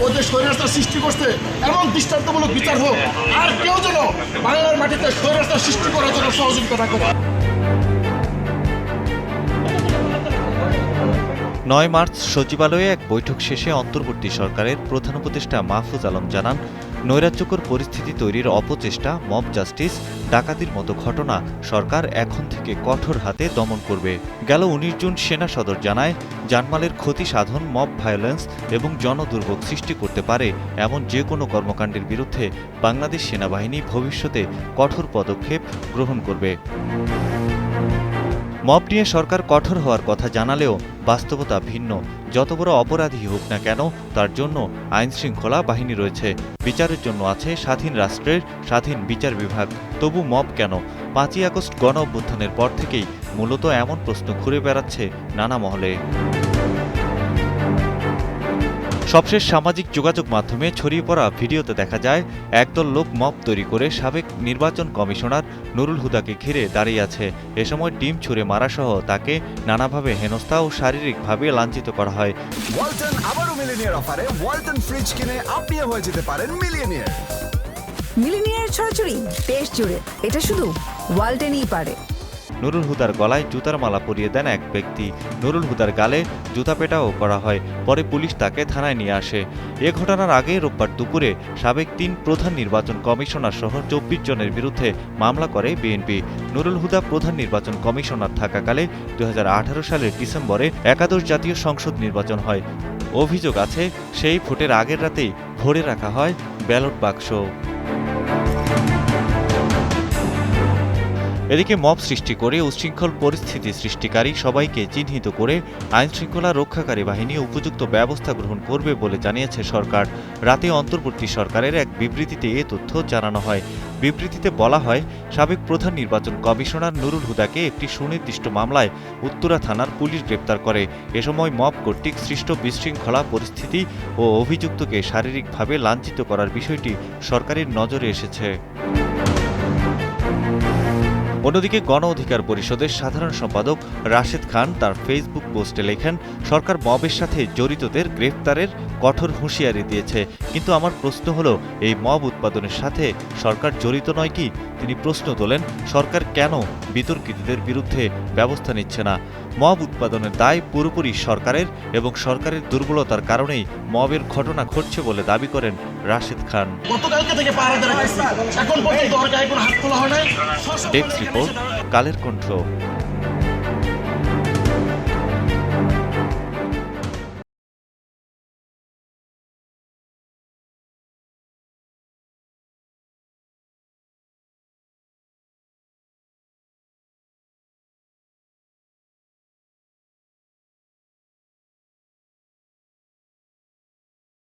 ও যে স্বৈরাচার সৃষ্টি করছে এমন দৃষ্টান্তমূলক বিচার হোক, আর কেউ যেন বাংলার মাটিতে স্বৈরাচার সৃষ্টি করার জন্য সহযোগিতা না করে। ৯ মার্চ সচিবালয়ে এক বৈঠক শেষে অন্তর্বর্তী সরকারের প্রধান উপদেষ্টা মাহফুজ আলম জানান, নৈরাজ্যকর পরিস্থিতি তৈরির অপচেষ্টা, মব জাস্টিস, ডাকাতির মতো ঘটনা সরকার এখন থেকে কঠোর হাতে দমন করবে। গেল ১৯ জুন সেনা সদর জানায়, জানমালের ক্ষতি সাধন, মব ভায়োলেন্স এবং জনদুর্ভোগ সৃষ্টি করতে পারে এমন যে কোনো কর্মকাণ্ডের বিরুদ্ধে বাংলাদেশ সেনাবাহিনী ভবিষ্যতে কঠোর পদক্ষেপ গ্রহণ করবে। মব নিয়ে সরকার কঠোর হওয়ার কথা জানালেও বাস্তবতা ভিন্ন। যত বড় অপরাধী হোক না কেন, তার জন্য আইনশৃঙ্খলা বাহিনী রয়েছে, বিচারের জন্য আছে স্বাধীন রাষ্ট্রের স্বাধীন বিচার বিভাগ। তবু মব কেন? ৫ই আগস্ট গণ অভ্যুত্থানের পর থেকেই মূলত এমন প্রশ্ন ঘুরে বেড়াচ্ছে নানা মহলে। সবশেষ সামাজিক যোগাযোগ মাধ্যমে ছড়িয়ে পড়া ভিডিওতে দেখা যায়, একদল লোক মব তৈরি করে সাবেক নির্বাচন কমিশনার নুরুল হুদাকে ঘিরে দাঁড়িয়ে আছে। এ সময় ডিম ছুঁড়ে মারাসহ তাকে নানাভাবে হেনস্থা ও শারীরিকভাবে লাঞ্ছিত করা হয়। ওয়ালটন আবারও মিলিনিয়ার অফারে ওয়ালটন ফ্রিজ কিনে আপনিও হয়ে যেতে পারেন মিলিয়নিয়ার। মিলিনিয়ার ছড়াছড়ি দেশ জুড়ে, এটা শুধু ওয়ালটেনই পারে। নুরুল হুদার গলায় জুতার মালা পরিয়ে দেন এক ব্যক্তি। নুরুল হুদার গালে জুতা পেটাও করা হয়। পরে পুলিশ তাকে থানায় নিয়ে আসে। এ ঘটনার আগে রোববার দুপুরে সাবেক ৩ প্রধান নির্বাচন কমিশনার সহ ২৪ জনের বিরুদ্ধে মামলা করে বিএনপি। নুরুল হুদা প্রধান নির্বাচন কমিশনার থাকাকালে ২০১৮ সালের ডিসেম্বরে একাদশ জাতীয় সংসদ নির্বাচন হয়। অভিযোগ আছে, সেই ভোটের আগের রাতেই ভরে রাখা হয় ব্যালট বাক্স। এদিকে মব সৃষ্টি করে উচ্ছৃঙ্খল পরিস্থিতি সৃষ্টিকারী সবাইকে চিহ্নিত করে আইনশৃঙ্খলা রক্ষাকারী বাহিনী উপযুক্ত ব্যবস্থা গ্রহণ করবে বলে জানিয়েছে সরকার। রাতে অন্তর্বর্তী সরকারের এক বিবৃতিতে এ তথ্য জানানো হয়। বিবৃতিতে বলা হয়, সাবেক প্রধান নির্বাচন কমিশনার নুরুল হুদাকে একটি সুনির্দিষ্ট মামলায় উত্তরা থানার পুলিশ গ্রেপ্তার করে। এ সময় মব কর্তৃক সৃষ্ট বিশৃঙ্খলা পরিস্থিতি ও অভিযুক্তকে শারীরিকভাবে লাঞ্ছিত করার বিষয়টি সরকারের নজরে এসেছে। অন্যদিকে গণ অধিকার পরিষদের সাধারণ সম্পাদক রাশেদ খান তার ফেসবুক পোস্টে লেখেন, সরকার মবের সাথে জড়িতদের গ্রেফতারের কঠোর হুঁশিয়ারি দিয়েছে, কিন্তু আমার প্রশ্ন হলো, এই মব উৎপাদনের সাথে সরকার জড়িত নয় কি? তিনি প্রশ্ন তোলেন, সরকার কেন বিতর্কিতদের বিরুদ্ধে ব্যবস্থা নিচ্ছে না? মব উৎপাদনের দায় পুরোপুরি সরকারের এবং সরকারের দুর্বলতার কারণেই মবের ঘটনা ঘটছে বলে দাবি করেন রাশেদ খান। গতকালকে থেকে পাহারা দেওয়া হয়েছে, এখন পর্যন্ত ওর গায়ে কোনো হাত তোলা হয় নাই। Desk report, Kaler Kantho.